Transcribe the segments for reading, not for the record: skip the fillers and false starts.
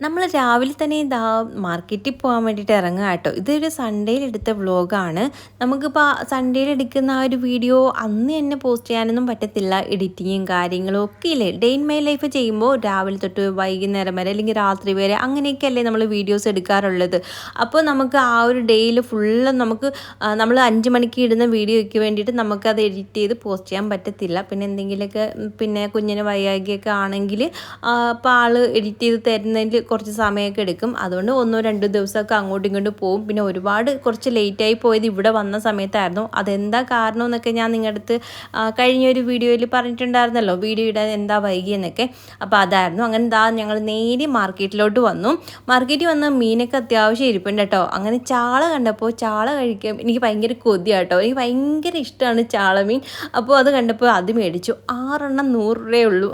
നമ്മൾ രാവിലെ തന്നെ ഇതാ മാർക്കറ്റിൽ പോകാൻ വേണ്ടിയിട്ട് ഇറങ്ങുക കേട്ടോ. ഇതൊരു സൺഡേയിൽ എടുത്ത വ്ളോഗാണ്. നമുക്കിപ്പോൾ സൺഡേയിൽ എടുക്കുന്ന ആ ഒരു വീഡിയോ അന്ന് തന്നെ പോസ്റ്റ് ചെയ്യാനൊന്നും പറ്റത്തില്ല. എഡിറ്റിങ്ങും കാര്യങ്ങളും ഒക്കെ ഇല്ലേ, ഡേ ഇൻ മൈ ലൈഫ് ചെയ്യുമ്പോൾ രാവിലെ തൊട്ട് വൈകുന്നേരം വരെ അല്ലെങ്കിൽ രാത്രി വരെ അങ്ങനെയൊക്കെയല്ലേ നമ്മൾ വീഡിയോസ് എടുക്കാറുള്ളത്. അപ്പോൾ നമുക്ക് ആ ഒരു ഡേയിൽ ഫുള്ള് നമ്മൾ 5 മണിക്ക് ഇടുന്ന വീഡിയോയ്ക്ക് വേണ്ടിയിട്ട് നമുക്കത് എഡിറ്റ് ചെയ്ത് പോസ്റ്റ് ചെയ്യാൻ പറ്റത്തില്ല. പിന്നെ എന്തെങ്കിലുമൊക്കെ കുഞ്ഞിന് വയ്യാകിയൊക്കെ ആണെങ്കിൽ അപ്പോൾ ആൾ എഡിറ്റ് ചെയ്ത് തരുന്നതിൽ കുറച്ച് സമയമൊക്കെ എടുക്കും. അതുകൊണ്ട് 1-2 ദിവസമൊക്കെ അങ്ങോട്ടും ഇങ്ങോട്ടും പോകും. പിന്നെ ഒരുപാട് കുറച്ച് ലേറ്റായി പോയത് ഇവിടെ വന്ന സമയത്തായിരുന്നു. അതെന്താ കാരണം എന്നൊക്കെ ഞാൻ നിങ്ങളുടെ അടുത്ത് കഴിഞ്ഞൊരു വീഡിയോയിൽ പറഞ്ഞിട്ടുണ്ടായിരുന്നല്ലോ, വീഡിയോ ഇടാൻ എന്താ വൈകിയെന്നൊക്കെ. അപ്പോൾ അതായിരുന്നു. അങ്ങനെ ഞങ്ങൾ നേരെ മാർക്കറ്റിലോട്ട് വന്നു. മാർക്കറ്റിൽ വന്ന മീനൊക്കെ അത്യാവശ്യം ഇരിപ്പുണ്ട് കേട്ടോ. അങ്ങനെ ചാള കണ്ടപ്പോൾ ചാള കഴിക്കാൻ എനിക്ക് ഭയങ്കര കൊതിയാട്ടോ. എനിക്ക് ഭയങ്കര ഇഷ്ടമാണ് ചാള മീൻ. അപ്പോൾ അത് കണ്ടപ്പോൾ അത് മേടിച്ചു. 6 എണ്ണം 100 രൂപയേ ഉള്ളൂ.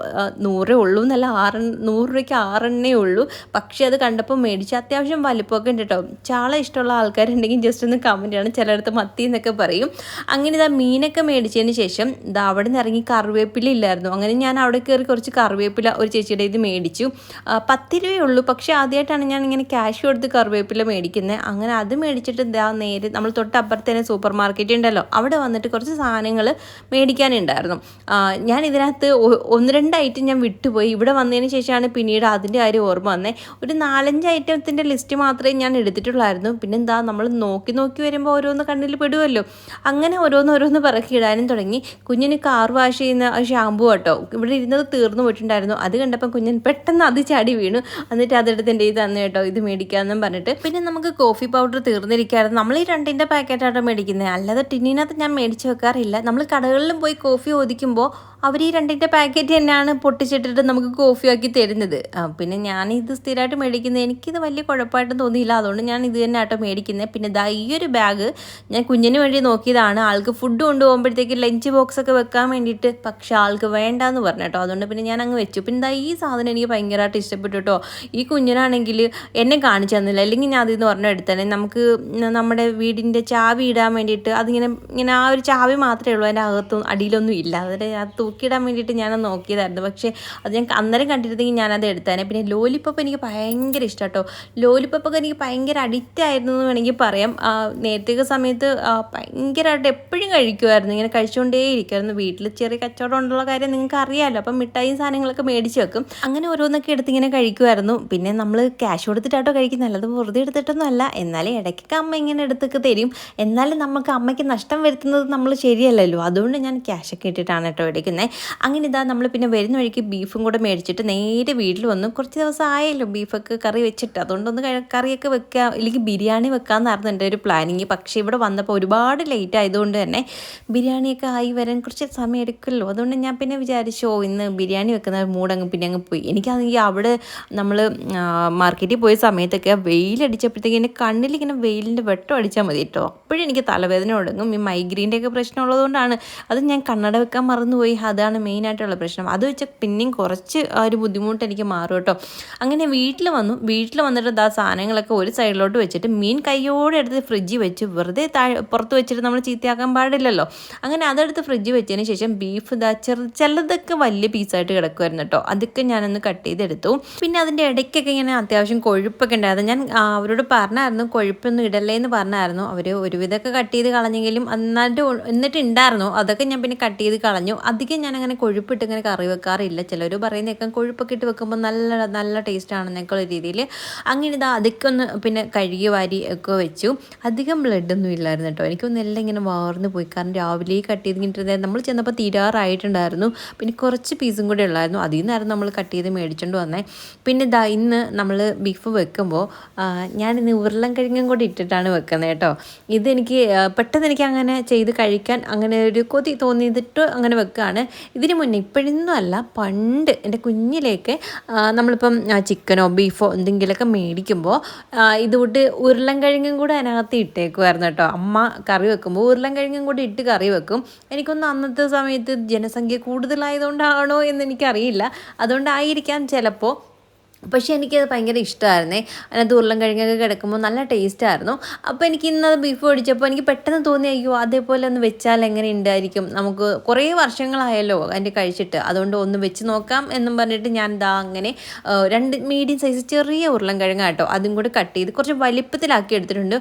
100 ഉള്ളൂ എന്നല്ല, 100 രൂപയ്ക്ക് 6 എണ്ണേ ഉള്ളൂ. പക്ഷേ അത് കണ്ടപ്പോൾ മേടിച്ച്. അത്യാവശ്യം വലിപ്പമൊക്കെ ഉണ്ട് കേട്ടോ. ചാള ഇഷ്ടമുള്ള ആൾക്കാരുണ്ടെങ്കിൽ ജസ്റ്റ് ഒന്ന് കമൻറ്റ് ചെയ്യണം. ചിലയിടത്ത് മത്തി എന്നൊക്കെ പറയും. അങ്ങനെ ഇതാ മീനൊക്കെ മേടിച്ചതിന് ശേഷം അവിടെ നിന്ന് ഇറങ്ങി കറിവേപ്പില ഇല്ലായിരുന്നു. അങ്ങനെ ഞാൻ അവിടെ കയറി കുറച്ച് കറിവേപ്പില ഒരു ചേച്ചിയുടെ ഇത് മേടിച്ചു. 10 രൂപയേ ഉള്ളൂ. പക്ഷേ ആദ്യമായിട്ടാണ് ഞാൻ ഇങ്ങനെ ക്യാഷ് കൊടുത്ത് കറിവേപ്പില മേടിക്കുന്നത്. അങ്ങനെ അത് മേടിച്ചിട്ട് നേരെ നമ്മൾ തൊട്ടപ്പുറത്ത് തന്നെ സൂപ്പർ മാർക്കറ്റ് ഉണ്ടല്ലോ, അവിടെ വന്നിട്ട് കുറച്ച് സാധനങ്ങൾ മേടിക്കാനുണ്ടായിരുന്നു. ഞാൻ ഇതിനകത്ത് 1-2 ഐറ്റം ഞാൻ വിട്ടുപോയി. ഇവിടെ വന്നതിന് ശേഷമാണ് പിന്നീട് അതിൻ്റെ കാര്യം ഓർമ്മ വന്നേ. ഒരു 4-5 ഐറ്റത്തിൻ്റെ ലിസ്റ്റ് മാത്രമേ ഞാൻ എടുത്തിട്ടുള്ളായിരുന്നു. പിന്നെന്താ, നമ്മൾ നോക്കി വരുമ്പോൾ ഓരോന്ന് കണ്ണിൽ പെടുമല്ലോ. അങ്ങനെ ഓരോന്ന് പറക്കിയിടാനും തുടങ്ങി. കുഞ്ഞിന് കാർ വാഷ് ചെയ്യുന്ന ഷാമ്പു കേട്ടോ, ഇവിടെ ഇരുന്നത് തീർന്നു പോയിട്ടുണ്ടായിരുന്നു. അത് കണ്ടപ്പോൾ കുഞ്ഞൻ പെട്ടെന്ന് അത് ചാടി വീണു. എന്നിട്ട് അതെടുത്ത് എൻ്റെ ഇത് തന്നു കേട്ടോ, ഇത് മേടിക്കാമെന്നും പറഞ്ഞിട്ട്. പിന്നെ നമുക്ക് കോഫി പൗഡർ തീർന്നിരിക്കായിരുന്നു. നമ്മൾ ഈ 2ൻ്റെ പാക്കറ്റാട്ടോ മേടിക്കുന്നത്, അല്ലാതെ ടിന്നിനകത്ത് ഞാൻ മേടിച്ച് വെക്കാറില്ല. നമ്മൾ കടകളിലും പോയി കോഫി ഒതിക്കുമ്പോൾ അവർ ഈ 2ൻ്റെ പാക്കറ്റ് തന്നെയാണ് പൊട്ടിച്ചിട്ടിട്ട് നമുക്ക് കോഫി ആക്കി തരുന്നത്. പിന്നെ ഞാനിത് സ്ഥിരമായിട്ട് മേടിക്കുന്നത്, എനിക്കിത് വലിയ കുഴപ്പമായിട്ടും തോന്നിയില്ല. അതുകൊണ്ട് ഞാൻ ഇത് തന്നെ ആട്ടോ മേടിക്കുന്നത്. പിന്നെ ഈ ഒരു ബാഗ് ഞാൻ കുഞ്ഞിന് വേണ്ടി നോക്കിയതാണ്. ആൾക്ക് ഫുഡ് കൊണ്ടുപോകുമ്പോഴത്തേക്ക് ലഞ്ച് ബോക്സൊക്കെ വെക്കാൻ വേണ്ടിയിട്ട്. പക്ഷേ ആൾക്ക് വേണ്ടാന്ന് പറഞ്ഞു കേട്ടോ. അതുകൊണ്ട് പിന്നെ ഞാൻ അങ്ങ് വെച്ചു. പിന്നെ ഈ സാധനം എനിക്ക് ഭയങ്കരമായിട്ട് ഇഷ്ടപ്പെട്ടു കേട്ടോ. ഈ കുഞ്ഞിനാണെങ്കിൽ എന്നെ കാണിച്ചു തന്നില്ല, അല്ലെങ്കിൽ ഞാൻ അതിന്ന് പറഞ്ഞ എടുത്തന്നെ. നമുക്ക് നമ്മുടെ വീടിൻ്റെ ചാവി ഇടാൻ വേണ്ടിയിട്ട് ഇങ്ങനെ ആ ഒരു ചാവി മാത്രമേ ഉള്ളൂ, അതിൻ്റെ അകത്തും അടിയിലൊന്നും ഇല്ല. അതിൻ്റെ അത് തൂക്കിയിടാൻ വേണ്ടിയിട്ട് ഞാൻ നോക്കിയതായിരുന്നു. പക്ഷേ അത് ഞാൻ അന്നേരം കണ്ടിരുന്നെങ്കിൽ ഞാനത് എടുത്തേനെ. പിന്നെ ലോലിപ്പോപ്പ് എനിക്ക് ഭയങ്കര ഇഷ്ടം കേട്ടോ. ലോലിപ്പോപ്പൊക്കെ എനിക്ക് ഭയങ്കര അഡിക്റ്റ് ആയിരുന്നു എന്ന് വേണമെങ്കിൽ പറയാം. നേരത്തെ സമയത്ത് ഭയങ്കരമായിട്ട് എപ്പോഴും കഴിക്കുമായിരുന്നു. ഇങ്ങനെ കഴിച്ചുകൊണ്ടേ ഇരിക്കുമായിരുന്നു. വീട്ടിൽ ചെറിയ കച്ചവടം ഉള്ള കാര്യം നിങ്ങൾക്ക് അറിയാമല്ലോ. അപ്പം മിഠായി സാധനങ്ങളൊക്കെ മേടിച്ച് വെക്കും. അങ്ങനെ ഓരോന്നൊക്കെ എടുത്ത് ഇങ്ങനെ കഴിക്കുമായിരുന്നു. പിന്നെ നമ്മൾ ക്യാഷ് കൊടുത്തിട്ടാട്ടോ കഴിക്കുന്നത്, അല്ലാതെ വെറുതെ എടുത്തിട്ടൊന്നും അല്ല. എന്നാലും ഇടയ്ക്കൊക്കെ അമ്മ ഇങ്ങനെ എടുത്തൊക്കെ തരും. എന്നാലും നമുക്ക് അമ്മയ്ക്ക് നഷ്ടം വരുത്തുന്നത് നമ്മൾ ശരിയല്ലല്ലോ. അതുകൊണ്ട് ഞാൻ ക്യാഷൊക്കെ ഇട്ടിട്ടാണ് കേട്ടോ എടുക്കുന്നത്. അങ്ങനെ നമ്മൾ പിന്നെ വരുന്ന വഴിക്ക് ബീഫും കൂടെ മേടിച്ചിട്ട് നേരെ വീട്ടിൽ വന്നു. കുറച്ച് ദിവസം ആയല്ലോ ബീഫൊക്കെ കറി വെച്ചിട്ട്. അതുകൊണ്ടൊന്ന് കറിയൊക്കെ വെക്കുക, അല്ലെങ്കിൽ ബിരിയാണി വെക്കാമെന്നായിരുന്നു എൻ്റെ ഒരു പ്ലാനിങ്. പക്ഷേ ഇവിടെ വന്നപ്പോൾ ഒരുപാട് ലേറ്റ് ആയതുകൊണ്ട് തന്നെ ബിരിയാണിയൊക്കെ ആയി വരാൻ കുറച്ച് സമയം എടുക്കുമല്ലോ. അതുകൊണ്ട് ഞാൻ പിന്നെ വിചാരിച്ചു, ഇന്ന് ബിരിയാണി വെക്കുന്ന മൂടങ്ങ് പിന്നെ അങ്ങ് പോയി. എനിക്കാണെങ്കിൽ അവിടെ നമ്മൾ മാർക്കറ്റിൽ പോയ സമയത്തൊക്കെ വെയിലടിച്ചപ്പോഴത്തേക്ക് എൻ്റെ കണ്ണിലിങ്ങനെ വെയിലിൻ്റെ വെട്ടം അടിച്ചാൽ മതി കേട്ടോ. അപ്പോഴും എനിക്ക് തലവേദന തുടങ്ങും. ഈ മൈഗ്രീൻ്റെയൊക്കെ പ്രശ്നം ഉള്ളതുകൊണ്ടാണ്. അത് ഞാൻ കണ്ണട വെക്കാൻ മറന്നുപോയി. അതാണ് മെയിനായിട്ടുള്ള പ്രശ്നം. അത് വെച്ചാൽ പിന്നെയും കുറച്ച് ഒരു ബുദ്ധിമുട്ട് എനിക്ക് മാറും കേട്ടോ. അങ്ങനെ വീട്ടിൽ വന്നിട്ട് സാധനങ്ങളൊക്കെ ഒരു സൈഡിലോട്ട് വെച്ചിട്ട് മീൻ കയ്യോടെ എടുത്ത് ഫ്രിഡ്ജിൽ വെച്ച്, വെറുതെ പുറത്ത് വെച്ചിട്ട് നമ്മൾ ചീത്തയാക്കാൻ പാടില്ലല്ലോ. അങ്ങനെ അതെടുത്ത് ഫ്രിഡ്ജിൽ വെച്ചതിന് ശേഷം ബീഫ് ചിലതൊക്കെ വലിയ പീസായിട്ട് കിടക്കുമായിരുന്നു കേട്ടോ. അതൊക്കെ ഞാനൊന്ന് കട്ട് ചെയ്തെടുത്തു. പിന്നെ അതിൻ്റെ ഇടയ്ക്കൊക്കെ ഇങ്ങനെ അത്യാവശ്യം കൊഴുപ്പൊക്കെ ഉണ്ടായിരുന്നു. ഞാൻ അവരോട് പറഞ്ഞായിരുന്നു കൊഴുപ്പൊന്നും ഇടല്ലേ എന്ന് പറഞ്ഞായിരുന്നു. അവർ ഒരുവിധമൊക്കെ കട്ട് ചെയ്ത് കളഞ്ഞെങ്കിലും എന്നിട്ട് ഉണ്ടായിരുന്നു. അതൊക്കെ ഞാൻ പിന്നെ കട്ട് ചെയ്ത് കളഞ്ഞു. അധികം ഞാൻ അങ്ങനെ കൊഴുപ്പിട്ട് ഇങ്ങനെ കറി വെക്കാറില്ല. ചിലർ പറയുന്നതൊക്കെ കൊഴുപ്പൊക്കെ ഇട്ട് വെക്കുമ്പോൾ നല്ല ടേസ്റ്റ് ആണെന്നൊക്കെയുള്ള രീതിയിൽ. അങ്ങനെ അതൊക്കെ ഒന്ന് പിന്നെ കഴുകി വാരി ഒക്കെ വെച്ചു. അധികം ബ്ലഡൊന്നും ഇല്ലായിരുന്നു കേട്ടോ. എനിക്കൊന്നും എല്ലാം ഇങ്ങനെ വാർന്ന് പോയി. കാരണം രാവിലെ കട്ട് ചെയ്തിട്ട് നമ്മൾ ചെന്നപ്പോൾ തീരാറായിട്ടുണ്ടായിരുന്നു. പിന്നെ കുറച്ച് പീസും കൂടെ ഉള്ളായിരുന്നു. അതിൽ നിന്നായിരുന്നു നമ്മൾ കട്ട് ചെയ്ത് മേടിച്ചുകൊണ്ട് വന്നേ. പിന്നെ ഇന്ന് നമ്മൾ ബീഫ് വെക്കുമ്പോൾ ഞാനിന്ന് ഉരുളൻകിഴങ്ങും കൂടി ഇട്ടിട്ടാണ് വെക്കുന്നത് കേട്ടോ. ഇതെനിക്ക് പെട്ടെന്ന് എനിക്ക് അങ്ങനെ ചെയ്ത് കഴിക്കാൻ അങ്ങനെ ഒരു കൊതി തോന്നിയിട്ട് അങ്ങനെ വെക്കുകയാണ്. ഇതിന് മുന്നേ ഇപ്പോഴൊന്നും അല്ല, പണ്ട് എൻ്റെ കുഞ്ഞിലേക്ക് നമ്മളിപ്പം ചിക്കനോ ബീഫോ എന്തെങ്കിലുമൊക്കെ മേടിക്കുമ്പോൾ ഇതുകൊണ്ട് ഉരുളൻകിഴങ്ങും കൂടെ അതിനകത്ത് ഇട്ടേക്കുമായിരുന്നു കേട്ടോ. അമ്മ കറി വെക്കുമ്പോൾ ഉരുളൻകിഴങ്ങും കൂടി ഇട്ട് കറി വെക്കും. എനിക്കൊന്ന് അന്നത്തെ സമയത്ത് ജനസംഖ്യ കൂടുതലായതുകൊണ്ടാണോ എന്ന് എനിക്കറിയില്ല. അതുകൊണ്ടായിരിക്കാം ചിലപ്പോൾ പക്ഷേ എനിക്കത് ഭയങ്കര ഇഷ്ടമായിരുന്നേ. അതിനകത്ത് ഉരുളൻകിഴങ്ങൊക്കെ കിടക്കുമ്പോൾ നല്ല ടേസ്റ്റായിരുന്നു. അപ്പോൾ എനിക്ക് ഇന്നത് ബീഫ് മേടിച്ചപ്പോൾ എനിക്ക് പെട്ടെന്ന് തോന്നി, അയ്യോ അതേപോലെ ഒന്ന് വെച്ചാൽ എങ്ങനെ ഉണ്ടായിരിക്കും, നമുക്ക് കുറേ വർഷങ്ങളായല്ലോ അതിൻ്റെ കഴിച്ചിട്ട്, അതുകൊണ്ട് ഒന്ന് വെച്ച് നോക്കാം എന്നും പറഞ്ഞിട്ട് ഞാൻ ദാ അങ്ങനെ 2 മീഡിയം സൈസ് ചെറിയ ഉരുളൻകിഴങ്ങ് കേട്ടോ, അതും കൂടി കട്ട് ചെയ്ത് കുറച്ച് വലിപ്പത്തിലാക്കി എടുത്തിട്ടുണ്ട്.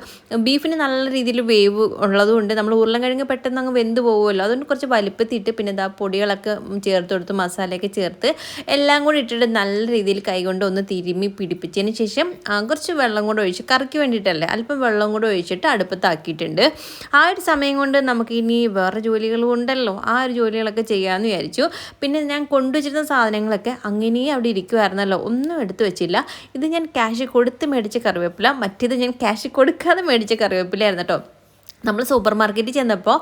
ബീഫിന് നല്ല രീതിയിൽ വേവ് ഉള്ളതുകൊണ്ട് നമ്മൾ ഉരുളൻകിഴങ്ങ് പെട്ടെന്ന് അങ്ങ് വെന്ത് പോകുമല്ലോ, അതുകൊണ്ട് കുറച്ച് വലിപ്പത്തിയിട്ട് പിന്നെ ദാ പൊടികളൊക്കെ ചേർത്ത് കൊടുത്ത് മസാലയൊക്കെ ചേർത്ത് എല്ലാം കൂടി ഇട്ടിട്ട് നല്ല രീതിയിൽ കൈകൊണ്ട് ഒന്ന് തിരുമ്മി പിടിപ്പിച്ചതിന് ശേഷം കുറച്ച് വെള്ളം കൂടെ ഒഴിച്ച്, കറിക്ക് വേണ്ടിയിട്ടല്ലേ, അല്പം വെള്ളം കൂടെ ഒഴിച്ചിട്ട് അടുപ്പത്താക്കിയിട്ടുണ്ട്. ആ ഒരു സമയം കൊണ്ട് നമുക്ക് ഇനി വേറെ ജോലികളും ഉണ്ടല്ലോ, ആ ഒരു ജോലികളൊക്കെ ചെയ്യാമെന്ന് വിചാരിച്ചു. പിന്നെ ഞാൻ കൊണ്ടുവച്ചിരുന്ന സാധനങ്ങളൊക്കെ അങ്ങനെ അവിടെ ഇരിക്കുമായിരുന്നല്ലോ, ഒന്നും എടുത്തു വെച്ചില്ല. ഇത് ഞാൻ ക്യാഷ് കൊടുത്ത് മേടിച്ച കറിവേപ്പില, മറ്റേത് ഞാൻ ക്യാഷ് കൊടുക്കാതെ മേടിച്ച കറിവേപ്പിലയായിരുന്നു കേട്ടോ. നമ്മൾ സൂപ്പർ മാർക്കറ്റിൽ ചെന്നപ്പോൾ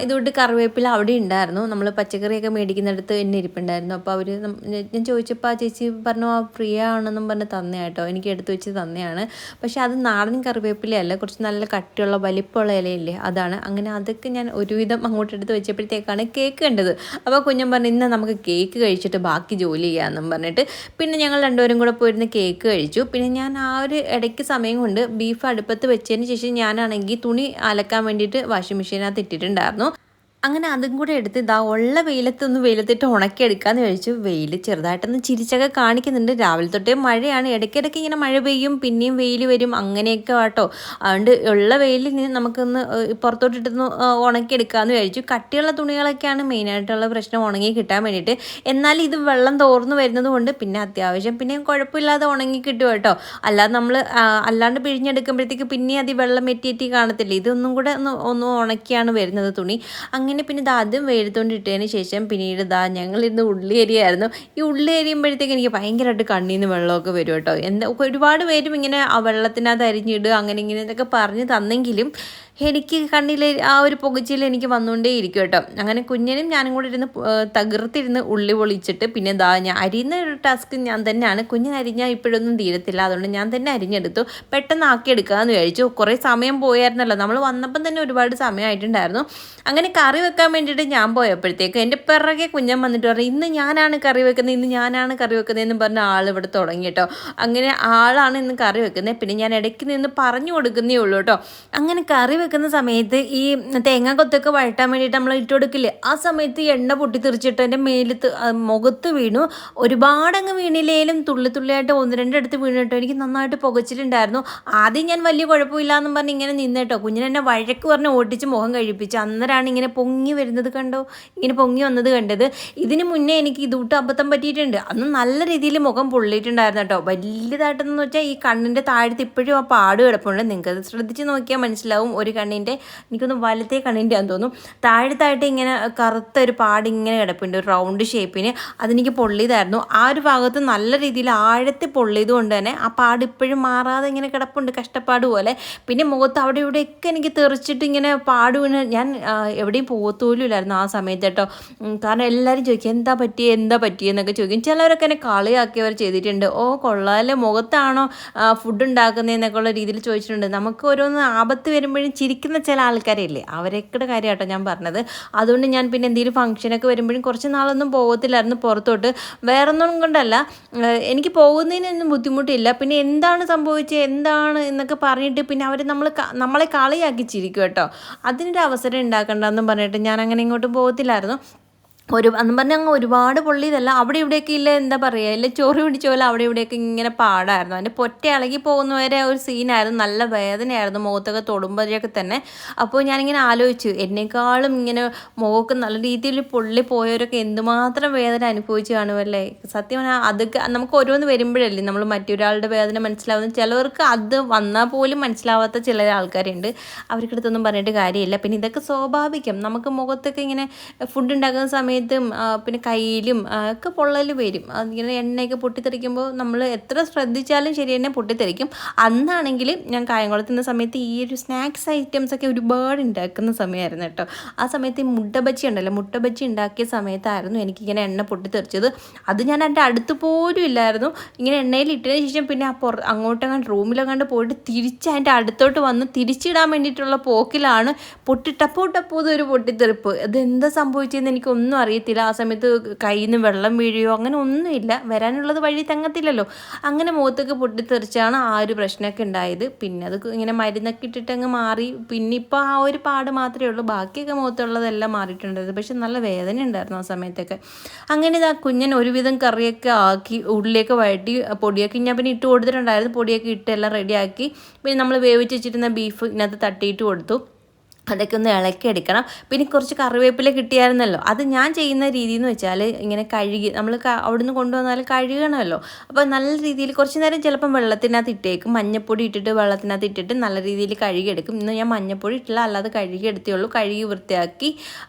ഇതുകൊണ്ട് കറിവേപ്പില അവിടെ ഉണ്ടായിരുന്നു. നമ്മൾ പച്ചക്കറിയൊക്കെ മേടിക്കുന്നിടത്ത് തന്നെ ഇരിപ്പുണ്ടായിരുന്നു. അപ്പോൾ അവർ ഞാൻ ചോദിച്ചപ്പോൾ ആ ചേച്ചി പറഞ്ഞു ഫ്രീ ആണെന്നും പറഞ്ഞ് തന്നെയാണ് കേട്ടോ, എനിക്ക് എടുത്തു വെച്ച് തന്നെയാണ്. പക്ഷേ അത് നാടൻ കറിവേപ്പിലയല്ല, കുറച്ച് നല്ല കട്ടിയുള്ള വലിപ്പമുള്ള ഇലയില്ലേ, അതാണ്. അങ്ങനെ അതൊക്കെ ഞാൻ ഒരുവിധം അങ്ങോട്ട് എടുത്ത് വെച്ചപ്പോഴത്തേക്കാണ് കേക്ക് കണ്ടത്. അപ്പോൾ കുഞ്ഞൻ പറഞ്ഞു ഇന്ന് നമുക്ക് കേക്ക് കഴിച്ചിട്ട് ബാക്കി ജോലി ചെയ്യാമെന്നും പറഞ്ഞിട്ട് പിന്നെ ഞങ്ങൾ രണ്ടുപേരും കൂടെ പോയിരുന്ന് കേക്ക് കഴിച്ചു. പിന്നെ ഞാൻ ആ ഒരു ഇടയ്ക്ക് സമയം കൊണ്ട് ബീഫ് അടുപ്പത്ത് വെച്ചതിന് ശേഷം ഞാനാണെങ്കിൽ തുണി അലക്കാൻ വേണ്ടിയിട്ട് വാഷിംഗ് മെഷീനകത്ത് ഇട്ടിട്ടുണ്ടായിരുന്നു. അങ്ങനെ അതും കൂടെ എടുത്ത് ഇതാ ഉള്ള വെയിലത്തിട്ട് ഉണക്കിയെടുക്കാമെന്ന് ചോദിച്ചു. വെയിൽ ചെറുതായിട്ടൊന്ന് ചിരിച്ചൊക്കെ കാണിക്കുന്നുണ്ട്. രാവിലെ തൊട്ടേ മഴയാണ്, ഇടയ്ക്കിടയ്ക്ക് ഇങ്ങനെ മഴ പെയ്യും പിന്നെയും വെയിൽ വരും, അങ്ങനെയൊക്കെ കേട്ടോ. അതുകൊണ്ട് ഉള്ള വെയിലിൽ നമുക്കൊന്ന് പുറത്തോട്ടിട്ടൊന്ന് ഉണക്കിയെടുക്കാമെന്ന് വിചാരിച്ചു. കട്ടിയുള്ള തുണികളൊക്കെയാണ് മെയിനായിട്ടുള്ള പ്രശ്നം, ഉണങ്ങി കിട്ടാൻ വേണ്ടിയിട്ട്. എന്നാൽ ഇത് വെള്ളം തോർന്ന് വരുന്നത് കൊണ്ട് പിന്നെ അത്യാവശ്യം പിന്നെ കുഴപ്പമില്ലാതെ ഉണങ്ങി കിട്ടും കേട്ടോ. അല്ലാതെ നമ്മൾ അല്ലാണ്ട് പിഴിഞ്ഞെടുക്കുമ്പോഴത്തേക്ക് പിന്നെ അത് വെള്ളം എറ്റി കാണത്തില്ല. ഇതൊന്നും കൂടെ ഒന്ന് ഉണക്കിയാണ് വരുന്നത് തുണി. അങ്ങനെ പിന്നെ അതും വെയിലത്തോണ്ട് ഇട്ടതിന് ശേഷം പിന്നീട് ഞങ്ങളിരുന്ന് ഉള്ളി അരിയായിരുന്നു. ഈ ഉള്ളി അരിയുമ്പോഴത്തേക്ക് എനിക്ക് ഭയങ്കരമായിട്ട് കണ്ണിൽ നിന്ന് വെള്ളമൊക്കെ വരും കേട്ടോ. ഒരുപാട് പേരും ഇങ്ങനെ ആ വെള്ളത്തിനകത്ത് അരിഞ്ഞിടുക അങ്ങനെ ഇങ്ങനെ എന്നൊക്കെ പറഞ്ഞ് തന്നെങ്കിലും എനിക്ക് കണ്ണിൽ ആ ഒരു പുകച്ചിൽ എനിക്ക് വന്നുകൊണ്ടേ ഇരിക്കും കേട്ടോ. അങ്ങനെ കുഞ്ഞനും ഞാനും കൂടെ ഇരുന്ന് തകർത്തിരുന്ന് ഉള്ളി പൊളിച്ചിട്ട് പിന്നെ ഞാൻ അരിയുന്ന ഒരു ടാസ്ക് ഞാൻ തന്നെയാണ്. കുഞ്ഞിന് അരിഞ്ഞാൽ ഇപ്പോഴൊന്നും തീരത്തില്ല, അതുകൊണ്ട് ഞാൻ തന്നെ അരിഞ്ഞെടുത്തു. പെട്ടെന്ന് ആക്കിയെടുക്കാമെന്ന് വിചാരിച്ചു. കുറേ സമയം പോയായിരുന്നല്ലോ, നമ്മൾ വന്നപ്പം തന്നെ ഒരുപാട് സമയമായിട്ടുണ്ടായിരുന്നു. അങ്ങനെ കറി വെക്കാൻ വേണ്ടിയിട്ട് ഞാൻ പോയപ്പോഴത്തേക്ക് എൻ്റെ പിറകെ കുഞ്ഞൻ വന്നിട്ട് പറഞ്ഞു ഇന്ന് ഞാനാണ് കറി വെക്കുന്നതെന്ന് പറഞ്ഞ ആൾ ഇവിടെ തുടങ്ങി കേട്ടോ. അങ്ങനെ ആളാണ് ഇന്ന് കറി വെക്കുന്നത്. പിന്നെ ഞാൻ ഇടയ്ക്ക് നിന്ന് പറഞ്ഞു കൊടുക്കുന്നേ ഉള്ളൂ കേട്ടോ. അങ്ങനെ കറി വെക്കുന്ന സമയത്ത് ഈ തേങ്ങ കൊത്തൊക്കെ വഴറ്റാൻ വേണ്ടിയിട്ട് നമ്മൾ ഇട്ട് കൊടുക്കില്ലേ, ആ സമയത്ത് എണ്ണ പൊട്ടിത്തെറിച്ചിട്ട് എൻ്റെ മുഖത്ത് വീണു. ഒരുപാടങ്ങ് വീണില്ലേലും തുള്ളിയായിട്ട് 1-2 അടുത്ത് വീണിട്ടോ. എനിക്ക് നന്നായിട്ട് പുകച്ചിലുണ്ടായിരുന്നു. ആദ്യം ഞാൻ വലിയ കുഴപ്പമില്ല എന്നും പറഞ്ഞ് ഇങ്ങനെ നിന്നേട്ടോ. കുഞ്ഞിനെന്നെ വഴക്ക് പറഞ്ഞ് ഓട്ടിച്ച് മുഖം കഴിപ്പിച്ചു. അന്നേരമാണ് ഇങ്ങനെ പൊങ്ങി വരുന്നത് കണ്ടോ, ഇങ്ങനെ പൊങ്ങി വന്നത് കണ്ടത്. ഇതിന് മുന്നേ എനിക്ക് ഇതൂട്ട് അബദ്ധം പറ്റിയിട്ടുണ്ട്. അന്ന് നല്ല രീതിയിൽ മുഖം പൊള്ളിയിട്ടുണ്ടായിരുന്നു കേട്ടോ. വലിയതായിട്ടെന്ന് വെച്ചാൽ ഈ കണ്ണിൻ്റെ താഴത്ത് ഇപ്പോഴും ആ പാട് കിടപ്പുണ്ട്. നിങ്ങൾക്കത് ശ്രദ്ധിച്ച് നോക്കിയാൽ മനസ്സിലാവും. ഒരു കണ്ണിൻ്റെ, എനിക്കൊന്ന് വലത്തേ കണ്ണിൻ്റെ ആണെന്ന് തോന്നും, താഴത്തായിട്ട് ഇങ്ങനെ കറുത്ത ഒരു പാട് ഇങ്ങനെ കിടപ്പുണ്ട്, ഒരു റൗണ്ട് ഷേപ്പിന്. അതെനിക്ക് പൊള്ളിയതായിരുന്നു. ആ ഒരു ഭാഗത്ത് നല്ല രീതിയിൽ ആഴത്തിൽ പൊള്ളിയത് കൊണ്ട് തന്നെ ആ പാട് ഇപ്പോഴും മാറാതെ ഇങ്ങനെ കിടപ്പുണ്ട്, കഷ്ടപ്പാട് പോലെ. പിന്നെ മുഖത്ത് അവിടെ ഇവിടെയൊക്കെ എനിക്ക് തെറിച്ചിട്ട് ഇങ്ങനെ പാട് വീണ് ഞാൻ എവിടെയും പോകത്തോലും ഇല്ലായിരുന്നു ആ സമയത്ത് കേട്ടോ. കാരണം എല്ലാവരും ചോദിക്കും എന്താ പറ്റിയെന്നൊക്കെ ചോദിക്കും. ചിലവരൊക്കെ എന്നെ കളിയാക്കിയവർ ചെയ്തിട്ടുണ്ട്. ഓ കൊള്ളാമല്ലേ, മുഖത്താണോ ഫുഡ് ഉണ്ടാക്കുന്നതെന്നൊക്കെ ഉള്ള രീതിയിൽ ചോദിച്ചിട്ടുണ്ട്. നമുക്ക് ഓരോന്ന് ആപത്ത് വരുമ്പോഴും ചിരിക്കുന്ന ചില ആൾക്കാരില്ലേ, അവരൊക്കെ കാര്യം കേട്ടോ ഞാൻ പറഞ്ഞത്. അതുകൊണ്ട് ഞാൻ പിന്നെ എന്തെങ്കിലും ഫംഗ്ഷനൊക്കെ വരുമ്പോഴും കുറച്ച് നാളൊന്നും പോകത്തില്ലായിരുന്നു പുറത്തോട്ട്. വേറൊന്നും കൊണ്ടല്ല, എനിക്ക് പോകുന്നതിനൊന്നും ബുദ്ധിമുട്ടില്ല. പിന്നെ എന്താണ് സംഭവിച്ചത് എന്നൊക്കെ പറഞ്ഞിട്ട് പിന്നെ അവർ നമ്മളെ കളിയാക്കി ചിരിക്കും കേട്ടോ. അതിനൊരു അവസരം ഉണ്ടാക്കണ്ടെന്നും പറഞ്ഞിട്ട് ഞാൻ അങ്ങനെ ഇങ്ങോട്ടും പോകത്തില്ലായിരുന്നു. അന്ന് പറഞ്ഞാൽ അങ്ങ് ഒരുപാട് പൊള്ളിയതല്ല, അവിടെ ഇവിടെയൊക്കെ ഇല്ല എന്താ പറയുക, ഇല്ല ചോറ് പിടിച്ച പോലെ അവിടെ ഇവിടെയൊക്കെ ഇങ്ങനെ പാടായിരുന്നു. അതിൻ്റെ പൊറ്റ ഇളകി പോകുന്നവരെ ഒരു സീനായിരുന്നു. നല്ല വേദനയായിരുന്നു മുഖത്തൊക്കെ തൊടുമ്പോഴൊക്കെ തന്നെ. അപ്പോൾ ഞാനിങ്ങനെ ആലോചിച്ചു, എന്നെക്കാളും ഇങ്ങനെ മുഖമൊക്കെ നല്ല രീതിയിൽ പൊള്ളി പോയവരൊക്കെ എന്തുമാത്രം വേദന അനുഭവിച്ച് കാണുമല്ലേ. സത്യം പറഞ്ഞാൽ അതൊക്കെ നമുക്ക് ഓരോന്ന് വരുമ്പോഴല്ലേ നമ്മൾ മറ്റൊരാളുടെ വേദന മനസ്സിലാവുന്നത്. ചിലവർക്ക് അത് വന്നാൽ പോലും മനസ്സിലാവാത്ത ചില ആൾക്കാരുണ്ട്. അവർക്കടുത്തൊന്നും പറഞ്ഞിട്ട് കാര്യമില്ല. പിന്നെ ഇതൊക്കെ സ്വാഭാവികം. നമുക്ക് മുഖത്തൊക്കെ ഇങ്ങനെ ഫുഡ് ഉണ്ടാക്കുന്ന സമയത്ത് പിന്നെ കയ്യിലും ഒക്കെ പൊള്ളൽ വരും. അതിങ്ങനെ എണ്ണയൊക്കെ പൊട്ടിത്തെറിക്കുമ്പോൾ നമ്മൾ എത്ര ശ്രദ്ധിച്ചാലും ശരി തന്നെ പൊട്ടിത്തെറിക്കും. അന്നാണെങ്കിൽ ഞാൻ കായംകുളത്തുന്ന സമയത്ത് ഈ ഒരു സ്നാക്സ് ഐറ്റംസൊക്കെ ഒരുപാട് ഉണ്ടാക്കുന്ന സമയമായിരുന്നു കേട്ടോ. ആ സമയത്ത് ഈ മുട്ട ബജ്ജി ഉണ്ടാക്കിയ സമയത്തായിരുന്നു എനിക്കിങ്ങനെ എണ്ണ പൊട്ടിത്തെറിച്ചത്. അത് ഞാൻ എൻ്റെ അടുത്ത് പോലും ഇല്ലായിരുന്നു. ഇങ്ങനെ എണ്ണയിൽ ഇട്ടതിന് ശേഷം പിന്നെ അങ്ങോട്ടങ്ങാണ്ട് റൂമിലങ്ങാണ്ട് പോയിട്ട് തിരിച്ച് അതിൻ്റെ അടുത്തോട്ട് വന്ന് തിരിച്ചിടാൻ വേണ്ടിയിട്ടുള്ള പോക്കിലാണ് ടപ്പോ ഒരു പൊട്ടിത്തെറിപ്പ്. അതെന്താ സംഭവിച്ചതെന്ന് എനിക്കൊന്നും അറിയില്ല. അറിയത്തില്ല. ആ സമയത്ത് കയ്യിൽ നിന്ന് വെള്ളം വീഴുകയോ അങ്ങനെ ഒന്നുമില്ല. വരാനുള്ളത് വഴി തങ്ങത്തില്ലല്ലോ. അങ്ങനെ മുഖത്തൊക്കെ പൊട്ടിത്തെറിച്ചാണ് ആ ഒരു പ്രശ്നമൊക്കെ ഉണ്ടായത്. പിന്നെ അത് ഇങ്ങനെ മരുന്നൊക്കെ ഇട്ടിട്ട് അങ്ങ് മാറി. പിന്നെ ഇപ്പോൾ ആ ഒരു പാട് മാത്രമേ ഉള്ളൂ. ബാക്കിയൊക്കെ മുഖത്തുള്ളതെല്ലാം മാറിയിട്ടുണ്ടായിരുന്നു. പക്ഷെ നല്ല വേദന ഉണ്ടായിരുന്നു ആ സമയത്തൊക്കെ. അങ്ങനെ ഇതാ കുഞ്ഞൻ ഒരുവിധം കറിയൊക്കെ ആക്കി ഉള്ളിലേക്ക് വഴറ്റി പൊടിയൊക്കെ ഞാൻ പിന്നെ ഇട്ട് കൊടുത്തിട്ടുണ്ടായിരുന്നു. പൊടിയൊക്കെ ഇട്ട് എല്ലാം റെഡിയാക്കി. പിന്നെ നമ്മൾ വേവിച്ച് വെച്ചിരുന്ന ബീഫ് ഇതിനകത്ത് തട്ടിയിട്ട് കൊടുത്തു. അതൊക്കെ ഒന്ന് ഇളക്കിയെടുക്കണം. പിന്നെ കുറച്ച് കറിവേപ്പില കിട്ടിയായിരുന്നല്ലോ. അത് ഞാൻ ചെയ്യുന്ന രീതി എന്ന് വെച്ചാൽ ഇങ്ങനെ കഴുകി നമ്മൾ അവിടുന്ന് കൊണ്ടുവന്നാൽ കഴുകണമല്ലോ. അപ്പോൾ നല്ല രീതിയിൽ കുറച്ച് നേരം ചിലപ്പം വെള്ളത്തിനകത്ത് ഇട്ടേക്കും. മഞ്ഞപ്പൊടി ഇട്ടിട്ട് വെള്ളത്തിനകത്ത് ഇട്ടിട്ട് നല്ല രീതിയിൽ കഴുകിയെടുക്കും. ഇന്ന് ഞാൻ മഞ്ഞപ്പൊടി ഇട്ടില്ല, അല്ലാതെ കഴുകിയെടുത്തേ ഉള്ളൂ. കഴുകി വൃത്തിയാക്കി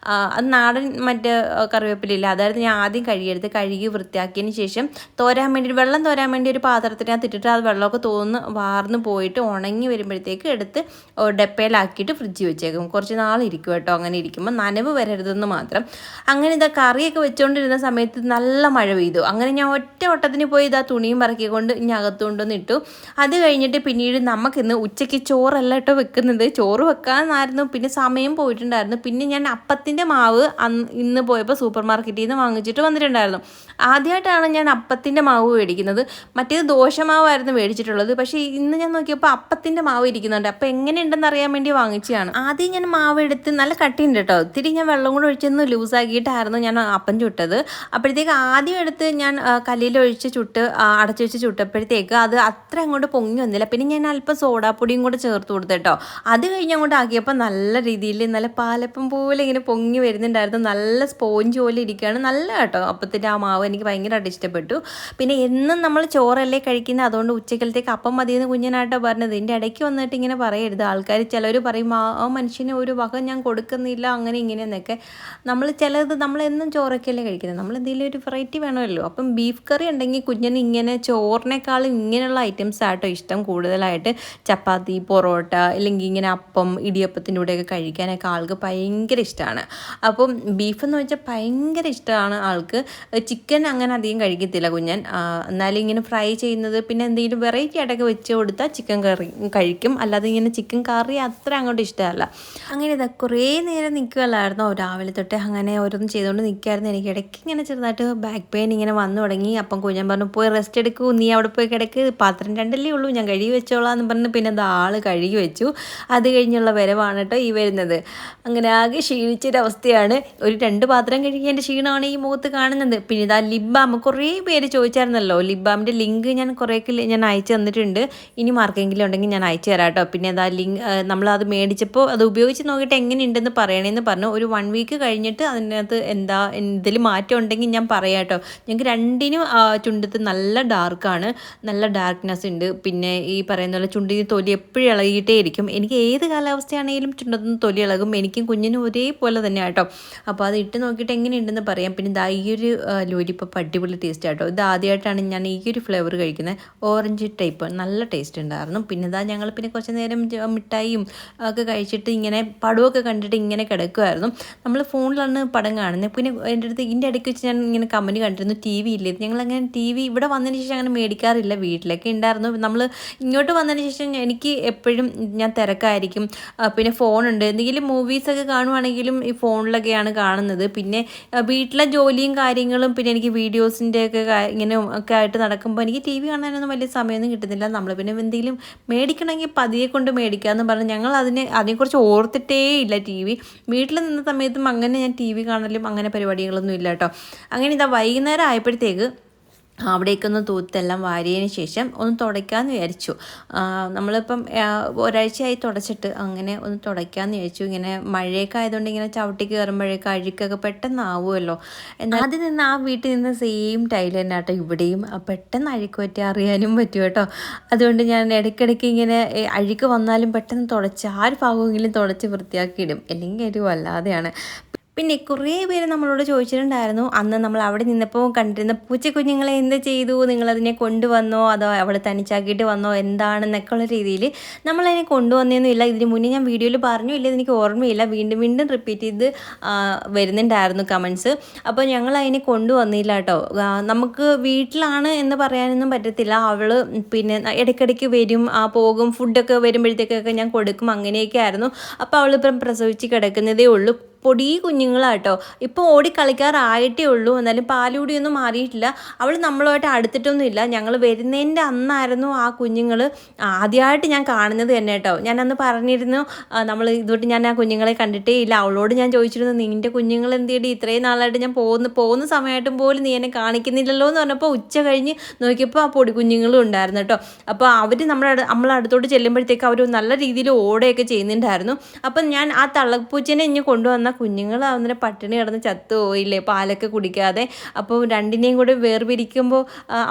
അത് നാടൻ മറ്റേ കറിവേപ്പിലില്ല, അതായിരുന്നു ഞാൻ ആദ്യം കഴുകിയെടുത്ത്. കഴുകി വൃത്തിയാക്കിയതിന് ശേഷം തോരാൻ വേണ്ടി വെള്ളം തോരാൻ വേണ്ടി ഒരു പാത്രത്തിനകത്ത് ഇട്ടിട്ട് അത് വെള്ളമൊക്കെ വാർന്ന് പോയിട്ട് ഉണങ്ങി വരുമ്പോഴത്തേക്ക് എടുത്ത് ഡപ്പയിലാക്കിയിട്ട് ഫ്രിഡ്ജിൽ വെച്ചേക്കും. കുറച്ച് നാളിരിക്കും കേട്ടോ. അങ്ങനെ ഇരിക്കുമ്പോൾ നനവ് വരരുതെന്ന് മാത്രം. അങ്ങനെ ഇതാ കറിയൊക്കെ വെച്ചുകൊണ്ടിരുന്ന സമയത്ത് നല്ല മഴ പെയ്തു. അങ്ങനെ ഞാൻ ഒറ്റ ഓട്ടത്തിന് പോയി ഇതാ തുണിയും പറക്കിക്കൊണ്ട് ഇനി അകത്തുകൊണ്ടൊന്ന് ഇട്ടു. അത് കഴിഞ്ഞിട്ട് പിന്നീട് നമുക്കിന്ന് ഉച്ചയ്ക്ക് ചോറല്ല കേട്ടോ വെക്കുന്നത്. ചോറ് വെക്കാമെന്നായിരുന്നു. പിന്നെ സമയം പോയിട്ടുണ്ടായിരുന്നു. പിന്നെ ഞാൻ അപ്പത്തിൻ്റെ മാവ് ഇന്ന് പോയപ്പോൾ സൂപ്പർ മാർക്കറ്റിൽ നിന്ന് വാങ്ങിച്ചിട്ട് വന്നിട്ടുണ്ടായിരുന്നു. ആദ്യമായിട്ടാണ് ഞാൻ അപ്പത്തിൻ്റെ മാവ് മേടിക്കുന്നത്. മറ്റേത് ദോശമാവായിരുന്നു മേടിച്ചിട്ടുള്ളത്. പക്ഷേ ഇന്ന് ഞാൻ നോക്കിയപ്പോൾ അപ്പത്തിൻ്റെ മാവ് ഇരിക്കുന്നുണ്ട്. അപ്പോൾ എങ്ങനെയുണ്ടെന്ന് അറിയാൻ വേണ്ടി വാങ്ങിച്ചതാണ്. ആദ്യം ഞാൻ മാവ് എടുത്ത് നല്ല കട്ടിയുണ്ട് കേട്ടോ. ഒത്തിരി ഞാൻ വെള്ളം കൂടെ ഒഴിച്ചൊന്ന് ലൂസാക്കിയിട്ടായിരുന്നു ഞാൻ അപ്പം ചുട്ടത്. അപ്പോഴത്തേക്ക് ആദ്യം എടുത്ത് ഞാൻ കല്ലിലൊഴിച്ച് അടച്ചു വെച്ച് ചുട്ടപ്പോഴത്തേക്ക് അത് അത്ര അങ്ങോട്ട് പൊങ്ങി വന്നില്ല. പിന്നെ ഞാൻ അല്പം സോഡാപ്പൊടിയും കൂടെ ചേർത്ത് കൊടുത്തു കേട്ടോ. അത് കഴിഞ്ഞ് അങ്ങോട്ട് ആക്കിയപ്പോൾ നല്ല രീതിയിൽ നല്ല പാലപ്പം പോലെ ഇങ്ങനെ പൊങ്ങി വരുന്നുണ്ടായിരുന്നു. നല്ല സ്പോഞ്ച് പോലെ ഇരിക്കുകയാണ്. നല്ല കേട്ടോ അപ്പത്തിൻ്റെ ആ മാവ് എനിക്ക് ഭയങ്കരമായിട്ട് ഇഷ്ടപ്പെട്ടു. പിന്നെ എന്നും നമ്മൾ ചോറല്ലേ കഴിക്കുന്നത്, അതുകൊണ്ട് ഉച്ചക്കലത്തേക്ക് അപ്പം മതിയെന്ന് കുഞ്ഞനായിട്ടോ പറഞ്ഞത്. ഇതിൻ്റെ ഇടയ്ക്ക് വന്നിട്ട് ഇങ്ങനെ പറയരുത്. ആൾക്കാർ ചിലർ പറയും ആ മനുഷ്യന് ഒരു വക ഞാൻ കൊടുക്കുന്നില്ല അങ്ങനെ ഇങ്ങനെയെന്നൊക്കെ. നമ്മളെന്നും ചോറൊക്കെയല്ലേ കഴിക്കുന്നത്. നമ്മൾ എന്തെങ്കിലും ഒരു വെറൈറ്റി വേണമല്ലോ. അപ്പം ബീഫ് കറി ഉണ്ടെങ്കിൽ കുഞ്ഞിന് ഇങ്ങനെ ചോറിനേക്കാളും ഇങ്ങനെയുള്ള ഐറ്റംസ് ആട്ടോ ഇഷ്ടം കൂടുതലായിട്ട്. ചപ്പാത്തി, പൊറോട്ട, അല്ലെങ്കിൽ ഇങ്ങനെ അപ്പം, ഇടിയപ്പത്തിൻ്റെ കൂടെയൊക്കെ കഴിക്കാനൊക്കെ ആൾക്ക് ഭയങ്കര ഇഷ്ടമാണ്. അപ്പം ബീഫെന്ന് വെച്ചാൽ ഭയങ്കര ഇഷ്ടമാണ് ആൾക്ക്. ചിക്കൻ അങ്ങനെ അധികം കഴിക്കത്തില്ല കുഞ്ഞൻ. എന്നാലും ഇങ്ങനെ ഫ്രൈ ചെയ്യുന്നത് പിന്നെ എന്തെങ്കിലും വെറൈറ്റി ആയിട്ടൊക്കെ വെച്ച് കൊടുത്താൽ ചിക്കൻ കറി കഴിക്കും. അല്ലാതെ ഇങ്ങനെ ചിക്കൻ കറി അത്ര അങ്ങോട്ട് ഇഷ്ടമല്ല. അങ്ങനെ ഇതാ കുറേ നേരം നിൽക്കുകയല്ലായിരുന്നോ രാവിലെ തൊട്ട്. അങ്ങനെ ഓരോന്നും ചെയ്തുകൊണ്ട് നിൽക്കുകയായിരുന്നു. എനിക്ക് ഇടയ്ക്ക് ഇങ്ങനെ ചെറുതായിട്ട് ബാക്ക് പെയിൻ ഇങ്ങനെ വന്നു തുടങ്ങി. അപ്പം കുഞ്ഞൻ പറഞ്ഞു പോയി റെസ്റ്റ് എടുക്കൂ, നീ അവിടെ പോയി കിടക്ക്, പാത്രം രണ്ടല്ലേ ഉള്ളൂ, ഞാൻ കഴുകി വെച്ചോളാം എന്ന് പറഞ്ഞ് പിന്നെ അത് ആൾ കഴുകി വെച്ചു. അത് കഴിഞ്ഞുള്ള വരവാണ് കേട്ടോ ഈ വരുന്നത്. അങ്ങനെ ആകെ ക്ഷീണിച്ചൊരവസ്ഥയാണ്. ഒരു 2 പാത്രം കഴുകിയതിൻ്റെ ക്ഷീണമാണ് ഈ മുഖത്ത് കാണുന്നത്. പിന്നെ ഇതാ ലിപ് ബാം കുറേ പേര് ചോദിച്ചായിരുന്നല്ലോ. ലിപ് ബാമിൻ്റെ ലിങ്ക് ഞാൻ ഞാൻ അയച്ചു തന്നിട്ടുണ്ട്. ഇനി ആർക്കെങ്കിലും ഉണ്ടെങ്കിൽ ഞാൻ അയച്ചു തരാം കേട്ടോ. പിന്നെ അതാ ലിങ്ക് നമ്മളത് മേടിച്ചപ്പോൾ അത് ഉപയോഗിച്ച് നോക്കിയിട്ട് എങ്ങനെയുണ്ടെന്ന് പറയണമെന്ന് പറഞ്ഞു. ഒരു 1 വീക്ക് കഴിഞ്ഞിട്ട് അതിനകത്ത് എന്തെങ്കിലും മാറ്റം ഉണ്ടെങ്കിൽ ഞാൻ പറയാം കേട്ടോ. ഞങ്ങൾക്ക് രണ്ടിനും ചുണ്ടത്ത് നല്ല ഡാർക്കാണ്, നല്ല ഡാർക്ക്നെസ് ഉണ്ട്. പിന്നെ ഈ പറയുന്ന പോലെ ചുണ്ടിന് തൊലി എപ്പോഴും ഇളകിയിട്ടേ ഇരിക്കും. എനിക്ക് ഏത് കാലാവസ്ഥയാണെങ്കിലും ചുണ്ടത്തുനിന്ന് തൊലി ഇളകും. എനിക്കും കുഞ്ഞിനും ഒരേപോലെ തന്നെ കേട്ടോ. അപ്പോൾ അത് ഇട്ട് നോക്കിയിട്ട് എങ്ങനെയുണ്ടെന്ന് പറയാം. പിന്നെ ഇതാ ഈ ഒരു ലോലിപ്പോപ്പ് അടിപൊളി ടേസ്റ്റ് കേട്ടോ. ഇത് ആദ്യമായിട്ടാണ് ഞാൻ ഈ ഒരു ഫ്ലേവർ കഴിക്കുന്നത്. ഓറഞ്ച് ടൈപ്പ് നല്ല ടേസ്റ്റ് ഉണ്ടായിരുന്നു. പിന്നെ ഇതാ ഞങ്ങൾ പിന്നെ കുറച്ച് നേരം മിഠായിയും ഒക്കെ കഴിച്ചിട്ട് ഇങ്ങനെ പടമൊക്കെ കണ്ടിട്ട് ഇങ്ങനെ കിടക്കുമായിരുന്നു. നമ്മൾ ഫോണിലാണ് പടം കാണുന്നത്. പിന്നെ എൻ്റെ അടുത്ത് ഇതിൻ്റെ ഇടയ്ക്ക് വെച്ച് ഞാൻ ഇങ്ങനെ കമൻറ്റ് കണ്ടിരുന്നു ടി വി ഇല്ലേ. ഞങ്ങളങ്ങനെ ടി വി ഇവിടെ വന്നതിന് ശേഷം അങ്ങനെ മേടിക്കാറില്ല. വീട്ടിലൊക്കെ ഉണ്ടായിരുന്നു. നമ്മൾ ഇങ്ങോട്ട് വന്നതിന് ശേഷം എനിക്ക് എപ്പോഴും ഞാൻ തിരക്കായിരിക്കും. പിന്നെ ഫോണുണ്ട്. എന്തെങ്കിലും മൂവീസൊക്കെ കാണുവാണെങ്കിലും ഈ ഫോണിലൊക്കെയാണ് കാണുന്നത്. പിന്നെ വീട്ടിലെ ജോലിയും കാര്യങ്ങളും പിന്നെ എനിക്ക് വീഡിയോസിൻ്റെയൊക്കെ ഇങ്ങനെ ഒക്കെ ആയിട്ട് നടക്കുമ്പോൾ എനിക്ക് ടി വി കാണാനൊന്നും വലിയ സമയമൊന്നും കിട്ടുന്നില്ല. നമ്മൾ പിന്നെ എന്തെങ്കിലും മേടിക്കണമെങ്കിൽ പതിയെ കൊണ്ട് മേടിക്കാമെന്ന് പറഞ്ഞ് ഞങ്ങൾ അതിനെക്കുറിച്ച് ഓർത്തിട്ടേ ഇല്ല. ടി വി വീട്ടിൽ നിന്ന സമയത്തും അങ്ങനെ ഞാൻ ടി വി കാണലും അങ്ങനെ പരിപാടികളൊന്നും ഇല്ല കേട്ടോ. അങ്ങനെ ഇതാ വൈകുന്നേരം ആയപ്പോഴത്തേക്ക് അവിടേക്കൊന്ന് തൂത്തെല്ലാം വാരിയതിന് ശേഷം ഒന്ന് തുടയ്ക്കാമെന്ന് വിചാരിച്ചു. നമ്മളിപ്പം ഒരാഴ്ചയായി തുടച്ചിട്ട് അങ്ങനെ ഒന്ന് തുടയ്ക്കാമെന്ന് വിചാരിച്ചു. ഇങ്ങനെ മഴയൊക്കെ ആയതുകൊണ്ട് ഇങ്ങനെ ചവിട്ടി കയറുമ്പോഴേക്ക് അഴുക്കൊക്കെ പെട്ടെന്നാവുമല്ലോ. എന്നാൽ ആദ്യം നിന്ന് ആ വീട്ടിൽ നിന്ന് സെയിം ടൈൽ തന്നെ കേട്ടോ ഇവിടെയും പെട്ടെന്ന് അഴുക്ക് പറ്റി അറിയാനും പറ്റും കേട്ടോ. അതുകൊണ്ട് ഞാൻ ഇടയ്ക്കിടയ്ക്ക് ഇങ്ങനെ അഴുക്ക് വന്നാലും പെട്ടെന്ന് തുടച്ച് ആ ഒരു ഭാഗമെങ്കിലും തുടച്ച് വൃത്തിയാക്കിയിടും. അല്ലെങ്കിൽ ഒരു വല്ലാതെയാണ്. പിന്നെ കുറേ പേര് നമ്മളോട് ചോദിച്ചിട്ടുണ്ടായിരുന്നു അന്ന് നമ്മൾ അവിടെ നിന്നപ്പോൾ കണ്ടിരുന്ന പൂച്ചക്കുഞ്ഞുങ്ങളെ എന്ത് ചെയ്തു, നിങ്ങളതിനെ കൊണ്ടുവന്നോ അതോ അവിടെ തനിച്ചാക്കിയിട്ട് വന്നോ എന്താണെന്നൊക്കെ ഉള്ള രീതിയിൽ. നമ്മളതിനെ കൊണ്ടുവന്നൊന്നുമില്ല. ഇതിന് മുന്നേ ഞാൻ വീഡിയോയിൽ പറഞ്ഞു ഇല്ല എനിക്ക് ഓർമ്മയില്ല. വീണ്ടും വീണ്ടും റിപ്പീറ്റ് ചെയ്ത് വരുന്നുണ്ടായിരുന്നു കമൻസ്. അപ്പോൾ ഞങ്ങൾ അതിനെ കൊണ്ടുവന്നില്ല കേട്ടോ. നമുക്ക് വീട്ടിലാണ് എന്ന് പറയാനൊന്നും പറ്റത്തില്ല. അവൾ പിന്നെ ഇടയ്ക്കിടയ്ക്ക് വരും, പോകും, ഫുഡൊക്കെ വരുമ്പോഴത്തേക്കൊക്കെ ഞാൻ കൊടുക്കും, അങ്ങനെയൊക്കെ ആയിരുന്നു. അപ്പോൾ അവളിപ്പം പ്രസവിച്ച് കിടക്കുന്നതേ ഉള്ളൂ. പൊടി കുഞ്ഞുങ്ങളാട്ടോ. ഇപ്പോൾ ഓടി കളിക്കാറായിട്ടേ ഉള്ളൂ. എന്നാലും പാലുകൂടിയൊന്നും മാറിയിട്ടില്ല. അവൾ നമ്മളുമായിട്ട് അടുത്തിട്ടൊന്നുമില്ല. ഞങ്ങൾ വരുന്നതിൻ്റെ അന്നായിരുന്നു ആ കുഞ്ഞുങ്ങൾ ആദ്യമായിട്ട് ഞാൻ കാണുന്നത് തന്നെ കേട്ടോ. ഞാൻ അന്ന് പറഞ്ഞിരുന്നു നമ്മൾ ഇതുകൊണ്ട് ഞാൻ ആ കുഞ്ഞുങ്ങളെ കണ്ടിട്ടേ ഇല്ല. അവളോട് ഞാൻ ചോദിച്ചിരുന്നു, നിൻ്റെ കുഞ്ഞുങ്ങൾ എന്തിയടി ഇത്രയും നാളായിട്ട് ഞാൻ പോകുന്ന സമയമായിട്ടും പോലും നീ എന്നെ കാണിക്കുന്നില്ലല്ലോ എന്ന് പറഞ്ഞപ്പോൾ ഉച്ച കഴിഞ്ഞ് നോക്കിയപ്പോൾ ആ പൊടി കുഞ്ഞുങ്ങളും ഉണ്ടായിരുന്നു കേട്ടോ. അപ്പോൾ അവർ നമ്മളടുത്തോട്ട് ചെല്ലുമ്പോഴത്തേക്ക് അവർ നല്ല രീതിയിൽ ഓടുകയൊക്കെ ചെയ്യുന്നുണ്ടായിരുന്നു. അപ്പം ഞാൻ ആ തള്ളപ്പൂച്ചനെ ഇനി കൊണ്ടുവന്ന കുഞ്ഞുങ്ങൾ അന്നേരം പട്ടിണി കിടന്ന് ചത്തു പോയില്ലേ, പാലൊക്കെ കുടിക്കാതെ. അപ്പോൾ രണ്ടിനെയും കൂടെ വേർപിരിക്കുമ്പോൾ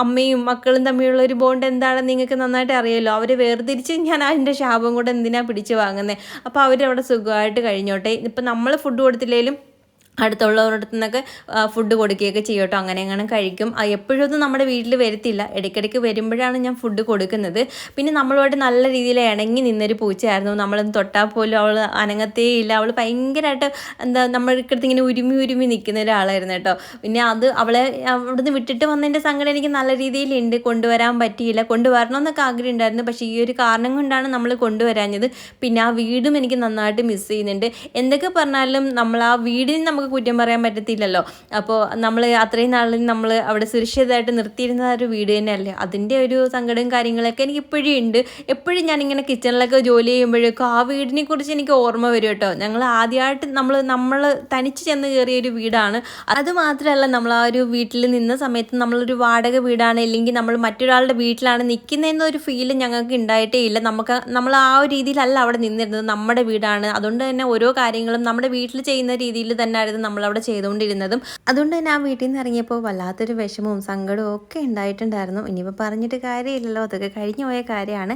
അമ്മയും മക്കളും തമ്മിലുള്ള ഒരു ബോണ്ട് എന്താണെന്ന് നിങ്ങൾക്ക് നന്നായിട്ട് അറിയാമല്ലോ. അവരെ വേർതിരിച്ച് ഞാൻ അതിൻ്റെ ശാപം കൂടെ എന്തിനാണ് പിടിച്ച് വാങ്ങുന്നത്. അപ്പോൾ അവരവിടെ സുഖമായിട്ട് കഴിഞ്ഞോട്ടെ. ഇപ്പം നമ്മൾ ഫുഡ് കൊടുത്തില്ലെങ്കിലും അടുത്തുള്ളവരുടെ അടുത്തു നിന്നൊക്കെ ഫുഡ് കൊടുക്കുകയൊക്കെ ചെയ്യും കേട്ടോ. അങ്ങനെ കഴിക്കും. എപ്പോഴൊന്നും നമ്മുടെ വീട്ടിൽ വരത്തില്ല, ഇടയ്ക്കിടയ്ക്ക് വരുമ്പോഴാണ് ഞാൻ ഫുഡ് കൊടുക്കുന്നത്. പിന്നെ നമ്മളുമായിട്ട് നല്ല രീതിയിൽ ഇണങ്ങി നിന്നൊരു പൂച്ചയായിരുന്നു. നമ്മളൊന്ന് തൊട്ടാൽ പോലും അവൾ അനങ്ങത്തേ ഇല്ല. അവൾ ഭയങ്കരമായിട്ട് നമ്മൾക്കടുത്ത് ഇങ്ങനെ ഉരുമി നിൽക്കുന്ന ഒരാളായിരുന്നു കേട്ടോ. പിന്നെ അവളെ അവിടുന്ന് വിട്ടിട്ട് വന്നതിൻ്റെ സങ്കടം എനിക്ക് നല്ല രീതിയിലുണ്ട്. കൊണ്ടുവരാൻ പറ്റിയില്ല. കൊണ്ടുവരണമെന്നൊക്കെ ആഗ്രഹം ഉണ്ടായിരുന്നു. പക്ഷേ ഈ ഒരു കാരണം കൊണ്ടാണ് നമ്മൾ കൊണ്ടുവരാഞ്ഞത്. പിന്നെ ആ വീടും എനിക്ക് നന്നായിട്ട് മിസ് ചെയ്യുന്നുണ്ട്. എന്തൊക്കെ പറഞ്ഞാലും നമ്മൾ ആ വീടിന് നമുക്ക് കുറ്റം പറയാൻ പറ്റത്തില്ലല്ലോ. അപ്പോൾ നമ്മൾ അത്രയും നാളിൽ നമ്മൾ അവിടെ സുരക്ഷിതമായിട്ട് നിർത്തിയിരുന്ന ഒരു വീട് തന്നെയല്ലേ. അതിൻ്റെ ഒരു സങ്കടവും കാര്യങ്ങളൊക്കെ എനിക്ക് ഇപ്പോഴും ഉണ്ട്. എപ്പോഴും ഞാനിങ്ങനെ കിച്ചണിലൊക്കെ ജോലി ചെയ്യുമ്പോഴേക്കും ആ വീടിനെ കുറിച്ച് എനിക്ക് ഓർമ്മ വരും കേട്ടോ. ഞങ്ങൾ ആദ്യമായിട്ട് നമ്മൾ തനിച്ച് ചെന്ന് കയറിയ ഒരു വീടാണ്. അതുമാത്രമല്ല, നമ്മൾ ആ ഒരു വീട്ടിൽ നിന്ന സമയത്ത് നമ്മളൊരു വാടക വീടാണ്, ഇല്ലെങ്കിൽ നമ്മൾ മറ്റൊരാളുടെ വീട്ടിലാണ് നിൽക്കുന്നതെന്നൊരു ഫീല് ഞങ്ങൾക്ക് ഉണ്ടായിട്ടേ ഇല്ല. നമ്മൾ ആ ഒരു രീതിയിലല്ല അവിടെ നിന്നിരുന്നത്. നമ്മുടെ വീടാണ്. അതുകൊണ്ട് തന്നെ ഓരോ കാര്യങ്ങളും നമ്മുടെ വീട്ടിൽ ചെയ്യുന്ന രീതിയിൽ തന്നെ ആയിരുന്നു നമ്മളവിടെ ചെയ്തുകൊണ്ടിരുന്നതും. അതുകൊണ്ട് തന്നെ ആ വീട്ടിൽ നിന്ന് ഇറങ്ങിയപ്പോൾ വല്ലാത്തൊരു വിഷമവും സങ്കടവും ഒക്കെ ഉണ്ടായിട്ടുണ്ടായിരുന്നു. ഇനിയിപ്പോൾ പറഞ്ഞിട്ട് കാര്യമില്ലല്ലോ, അതൊക്കെ കഴിഞ്ഞു പോയ കാര്യമാണ്.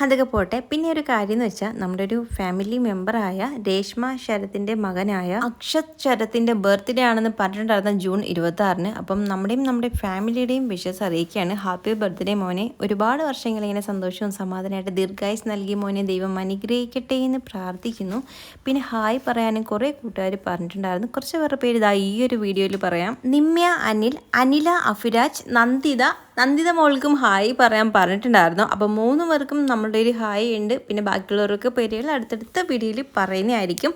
അതൊക്കെ പോട്ടെ. പിന്നെ ഒരു കാര്യം എന്ന് വെച്ചാൽ, നമ്മുടെ ഒരു ഫാമിലി മെമ്പറായ രേഷ്മ ശരത്തിൻ്റെ മകനായ അക്ഷത് ശരത്തിൻ്റെ ബർത്ത്ഡേ ആണെന്ന് പറഞ്ഞിട്ടുണ്ടായിരുന്നു ജൂൺ 26-ന്. അപ്പം നമ്മുടെ ഫാമിലിയുടെയും വിഷസ് അറിയിക്കുകയാണ്. ഹാപ്പി ബർത്ത്ഡേ മോനെ. ഒരുപാട് വർഷങ്ങൾ ഇങ്ങനെ സന്തോഷവും സമാധാനമായിട്ട് ദീർഘായുസ് നൽകിയ മോനെ ദൈവം അനുഗ്രഹിക്കട്ടെ എന്ന് പ്രാർത്ഥിക്കുന്നു. പിന്നെ ഹായ് പറയാനും കുറേ കൂട്ടുകാർ പറഞ്ഞിട്ടുണ്ടായിരുന്നു. കുറച്ച് പേര് ഇതാ ഈ ഒരു വീഡിയോയിൽ പറയാം. നിമ്യ അനിൽ, അനില അഫിരാജ്, നന്ദിത മോൾക്കും ഹായ് പറയാൻ പറഞ്ഞിട്ടുണ്ടായിരുന്നു. അപ്പോൾ 3 പേർക്കും നമ്മളുടെ ഒരു ഹായ് ഉണ്ട്. പിന്നെ ബാക്കിയുള്ളവർക്ക് പേരുകൾ അടുത്തടുത്ത വീഡിയോയിൽ പറയുന്നതായിരിക്കും.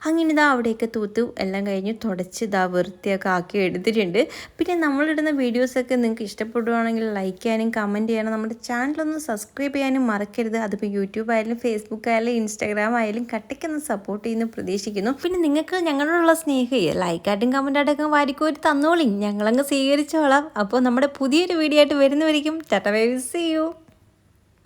അങ്ങനെ ഇതാ അവിടെയൊക്കെ തൂത്തു എല്ലാം കഴിഞ്ഞ് തുടച്ച് ഇതാ വൃത്തിയൊക്കെ ആക്കി എടുത്തിട്ടുണ്ട്. പിന്നെ നമ്മളിടുന്ന വീഡിയോസൊക്കെ നിങ്ങൾക്ക് ഇഷ്ടപ്പെടുവാണെങ്കിൽ ലൈക്ക് ചെയ്യാനും കമൻറ്റ് ചെയ്യാനും നമ്മുടെ ചാനലൊന്ന് സബ്സ്ക്രൈബ് ചെയ്യാനും മറക്കരുത്. അതിപ്പോൾ യൂട്യൂബ് ആയാലും ഫേസ്ബുക്ക് ആയാലും ഇൻസ്റ്റാഗ്രാം ആയാലും കട്ടയ്ക്കൊന്ന് സപ്പോർട്ട് ചെയ്യുന്നു പ്രതീക്ഷിക്കുന്നു. പിന്നെ നിങ്ങൾക്ക് ഞങ്ങളോടുള്ള സ്നേഹം ലൈക്കായിട്ടും കമൻറ്റായിട്ടൊക്കെ വാരിക്കോരി തന്നോളി, ഞങ്ങളങ്ങ് സ്വീകരിച്ചോളാം. അപ്പോൾ നമ്മുടെ പുതിയൊരു വീഡിയോ ആയിട്ട് വരുന്നവരിക്കും tata bye bye, see U.